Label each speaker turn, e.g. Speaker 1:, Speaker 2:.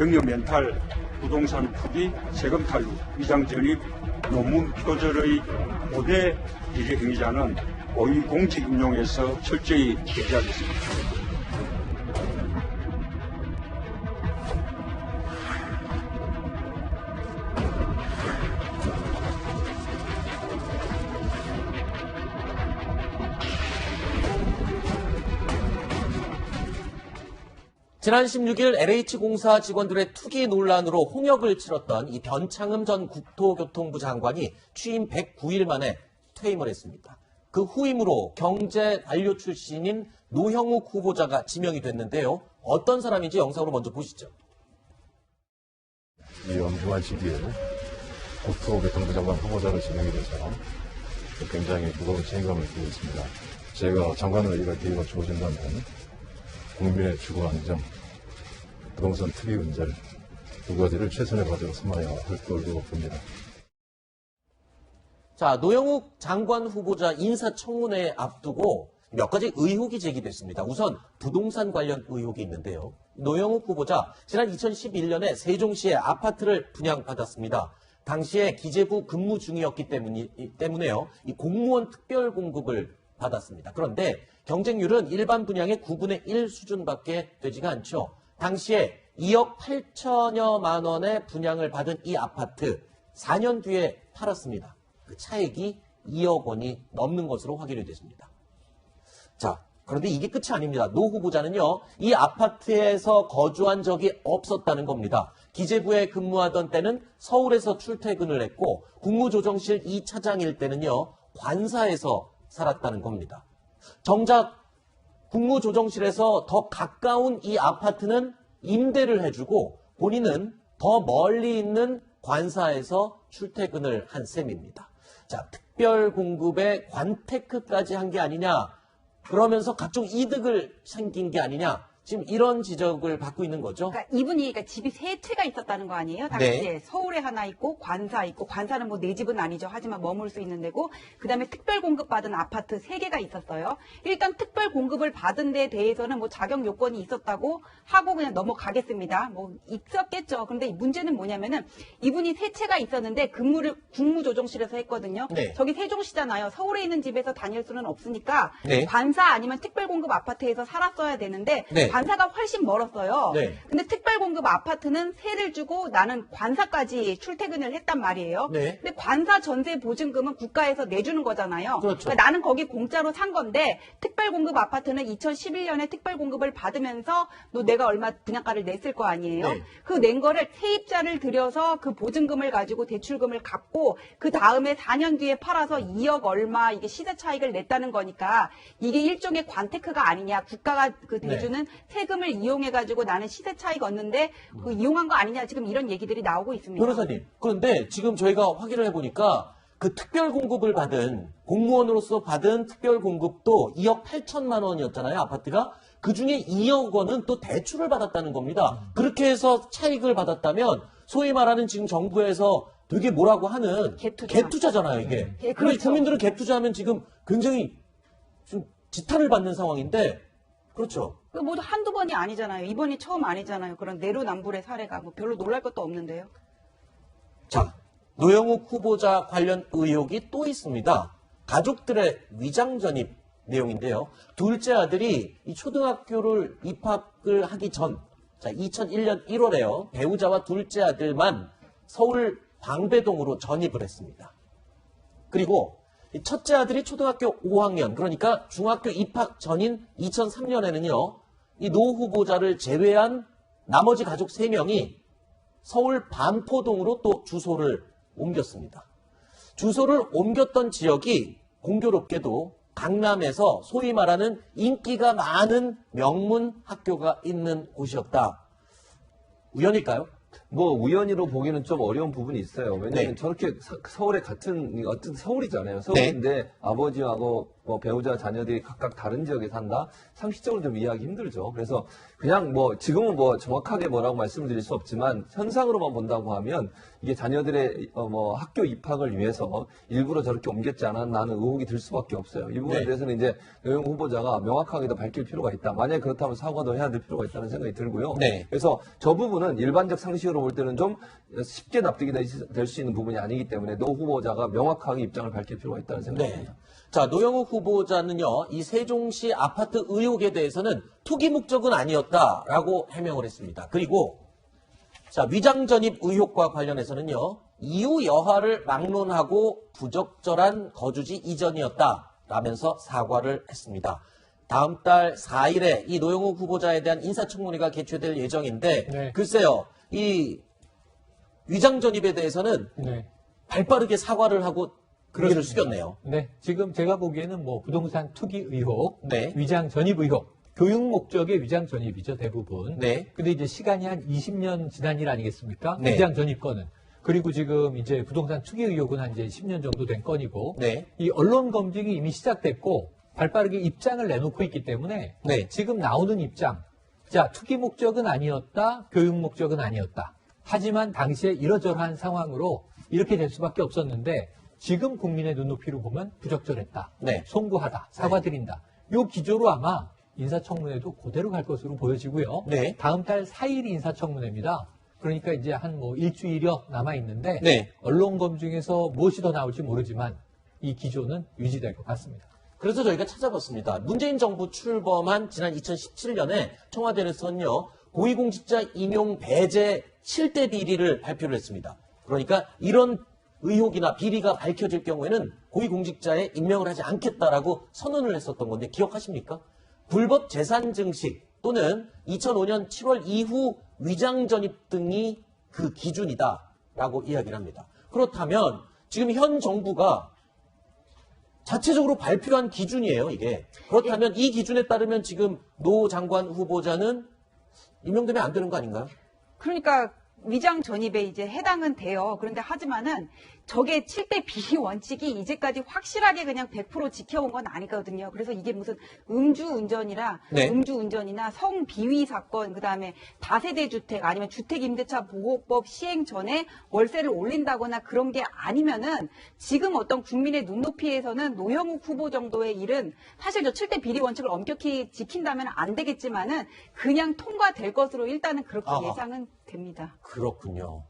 Speaker 1: 경영 멘탈, 부동산 투기, 세금 탈루, 위장 전입, 논문 표절의 5대 비리 행위자는 고위공직 임용에서 철저히 제재하겠습니다.
Speaker 2: 지난 16일 LH공사 직원들의 투기 논란으로 홍역을 치렀던 이 변창흠 전 국토교통부 장관이 취임 109일 만에 퇴임을 했습니다. 그 후임으로 경제 관료 출신인 노형욱 후보자가 지명이 됐는데요. 어떤 사람인지 영상으로 먼저 보시죠.
Speaker 3: 이 엄중한 시기에 국토교통부 장관 후보자로 지명이 돼서 굉장히 무거운 책임감을 지고 있습니다. 제가 장관으로 이럴 기회가 주어진다면 국민의 주거 안정, 부동산 투기 문제 두 가지를 최선의 과제로 삼아야 할 걸로 봅니다.
Speaker 2: 자, 노영욱 장관 후보자 인사청문회 앞두고 몇 가지 의혹이 제기됐습니다. 우선 부동산 관련 의혹이 있는데요. 노영욱 후보자 지난 2011년에 세종시에 아파트를 분양받았습니다. 당시에 기재부 근무 중이었기 때문에요. 이 공무원 특별 공급을 받았습니다. 그런데 경쟁률은 일반 분양의 9분의 1 수준밖에 되지가 않죠. 당시에 2억 8천여만 원의 분양을 받은 이 아파트 4년 뒤에 팔았습니다. 그 차액이 2억 원이 넘는 것으로 확인이 됐습니다. 자, 그런데 이게 끝이 아닙니다. 노 후보자는요, 이 아파트에서 거주한 적이 없었다는 겁니다. 기재부에 근무하던 때는 서울에서 출퇴근을 했고 국무조정실 2차장일 때는요, 관사에서 살았다는 겁니다. 정작 국무조정실에서 더 가까운 이 아파트는 임대를 해주고 본인은 더 멀리 있는 관사에서 출퇴근을 한 셈입니다. 자, 특별 공급에 관테크까지 한 게 아니냐, 그러면서 각종 이득을 생긴 게 아니냐, 지금 이런 지적을 받고 있는 거죠.
Speaker 4: 그러니까 이분이 집이 세 채가 있었다는 거 아니에요? 당시에 네. 서울에 하나 있고 관사 있고, 관사는 뭐 내 집은 아니죠. 하지만 머물 수 있는 데고, 그다음에 특별 공급 받은 아파트 3개가 있었어요. 일단 특별 공급을 받은 데에 대해서는 뭐 자격 요건이 있었다고 하고 그냥 넘어가겠습니다. 뭐 있었겠죠. 그런데 문제는 뭐냐면은 이분이 세 채가 있었는데 근무를 국무조정실에서 했거든요. 네. 저기 세종시잖아요. 서울에 있는 집에서 다닐 수는 없으니까 네. 관사 아니면 특별 공급 아파트에서 살았어야 되는데 네. 관사가 훨씬 멀었어요. 네. 근데 특별공급 아파트는 세를 주고 나는 관사까지 출퇴근을 했단 말이에요. 네. 근데 관사 전세 보증금은 국가에서 내주는 거잖아요. 그렇죠. 그러니까 나는 거기 공짜로 산 건데 특별공급 아파트는 2011년에 특별공급을 받으면서 너 내가 얼마 분양가를 냈을 거 아니에요. 네. 그 낸 거를 세입자를 들여서 그 보증금을 가지고 대출금을 갚고 그 다음에 4년 뒤에 팔아서 2억 얼마 이게 시세 차익을 냈다는 거니까 이게 일종의 관테크가 아니냐. 국가가 그 대주는 네. 세금을 이용해가지고 나는 시세 차익 얻는데 그 이용한 거 아니냐 지금 이런 얘기들이 나오고 있습니다.
Speaker 2: 변호사님, 그런데 지금 저희가 확인을 해보니까 그 특별 공급을 받은 공무원으로서 받은 특별 공급도 2억 8천만 원이었잖아요. 아파트가. 그중에 2억 원은 또 대출을 받았다는 겁니다. 그렇게 해서 차익을 받았다면 소위 말하는 지금 정부에서 되게 뭐라고 하는 갭투자잖아요. 이게. 네, 그렇죠. 국민들은 갭투자하면 지금 굉장히 좀 지탄을 받는 상황인데 그렇죠.
Speaker 4: 모두 한두 번이 아니잖아요. 이번이 처음 아니잖아요. 그런 내로남불의 사례가 뭐 별로 놀랄 것도 없는데요.
Speaker 2: 자, 노영욱 후보자 관련 의혹이 또 있습니다. 가족들의 위장 전입 내용인데요. 둘째 아들이 이 초등학교를 입학을 하기 전, 자, 2001년 1월에요. 배우자와 둘째 아들만 서울 방배동으로 전입을 했습니다. 그리고 첫째 아들이 초등학교 5학년, 그러니까 중학교 입학 전인 2003년에는요, 이 노 후보자를 제외한 나머지 가족 3명이 서울 반포동으로 또 주소를 옮겼습니다. 주소를 옮겼던 지역이 공교롭게도 강남에서 소위 말하는 인기가 많은 명문 학교가 있는 곳이었다. 우연일까요?
Speaker 5: 뭐 우연히로 보기는 좀 어려운 부분이 있어요. 왜냐하면
Speaker 2: 네.
Speaker 5: 저렇게 서울에 같은 어떤 서울이잖아요. 서울인데 네. 아버지하고 뭐 배우자 자녀들이 각각 다른 지역에 산다? 상식적으로 좀 이해하기 힘들죠. 그래서 그냥 뭐 지금은 뭐 정확하게 뭐라고 말씀을 드릴 수 없지만 현상으로만 본다고 하면 이게 자녀들의 뭐 학교 입학을 위해서 일부러 저렇게 옮겼지 않았나는 의혹이 들 수밖에 없어요. 이 부분에
Speaker 2: 네.
Speaker 5: 대해서는 이제 노영욱 후보자가 명확하게 더 밝힐 필요가 있다. 만약에 그렇다면 사과도 해야 될 필요가 있다는 생각이 들고요.
Speaker 2: 네.
Speaker 5: 그래서 저 부분은 일반적 상식으로 볼 때는 좀 쉽게 납득이 될 수 있는 부분이 아니기 때문에 노 후보자가 명확하게 입장을 밝힐 필요가 있다는 생각입니다.
Speaker 2: 네. 자, 노영욱 후보자는요, 이 세종시 아파트 의혹에 대해서는 투기 목적은 아니었다라고 해명을 했습니다. 그리고, 자, 위장 전입 의혹과 관련해서는요, 이후 여하를 막론하고 부적절한 거주지 이전이었다라면서 사과를 했습니다. 다음 달 4일에 이 노영욱 후보자에 대한 인사청문회가 개최될 예정인데,
Speaker 6: 네.
Speaker 2: 글쎄요, 이 위장 전입에 대해서는
Speaker 6: 네.
Speaker 2: 발빠르게 사과를 하고 고개를 숙였네요.
Speaker 6: 네. 지금 제가 보기에는 뭐 부동산 투기 의혹,
Speaker 2: 네.
Speaker 6: 위장 전입 의혹, 교육 목적의 위장 전입이죠, 대부분.
Speaker 2: 네.
Speaker 6: 근데 이제 시간이 한 20년 지난 일 아니겠습니까?
Speaker 2: 네.
Speaker 6: 위장 전입 건은. 그리고 지금 이제 부동산 투기 의혹은 한 이제 10년 정도 된 건이고.
Speaker 2: 네.
Speaker 6: 이 언론 검증이 이미 시작됐고 발빠르게 입장을 내놓고 있기 때문에
Speaker 2: 네.
Speaker 6: 지금 나오는 입장. 자, 투기 목적은 아니었다, 교육 목적은 아니었다. 하지만 당시에 이러저러한 상황으로 이렇게 될 수밖에 없었는데 지금 국민의 눈높이로 보면 부적절했다.
Speaker 2: 네.
Speaker 6: 송구하다. 사과드린다. 요 기조로 아마 인사청문회도 그대로 갈 것으로 보여지고요.
Speaker 2: 네.
Speaker 6: 다음 달 4일이 인사청문회입니다. 그러니까 이제 한 뭐 일주일여 남아 있는데
Speaker 2: 네.
Speaker 6: 언론 검증에서 무엇이 더 나올지 모르지만 이 기조는 유지될 것 같습니다.
Speaker 2: 그래서 저희가 찾아봤습니다. 문재인 정부 출범한 지난 2017년에 청와대에서는요, 고위공직자 임용 배제 7대 비리를 발표를 했습니다. 그러니까 이런 의혹이나 비리가 밝혀질 경우에는 고위공직자에 임명을 하지 않겠다라고 선언을 했었던 건데 기억하십니까? 불법 재산 증식 또는 2005년 7월 이후 위장 전입 등이 그 기준이다라고 이야기를 합니다. 그렇다면 지금 현 정부가 자체적으로 발표한 기준이에요, 이게. 그렇다면 이 기준에 따르면 지금 노 장관 후보자는 임명되면 안 되는 거 아닌가요?
Speaker 4: 그러니까 위장 전입에 이제 해당은 돼요. 그런데 하지만은 저게 7대 비리 원칙이 이제까지 확실하게 그냥 100% 지켜온 건 아니거든요. 그래서 이게 무슨 음주운전이나
Speaker 2: 네.
Speaker 4: 음주운전이나 성비위 사건, 그다음에 다세대 주택 아니면 주택임대차 보호법 시행 전에 월세를 올린다거나 그런 게 아니면은 지금 어떤 국민의 눈높이에서는 노영욱 후보 정도의 일은 사실 저 7대 비리 원칙을 엄격히 지킨다면 안 되겠지만은 그냥 통과될 것으로 일단은 그렇게
Speaker 2: 아하.
Speaker 4: 예상은 됩니다.
Speaker 2: 그렇군요.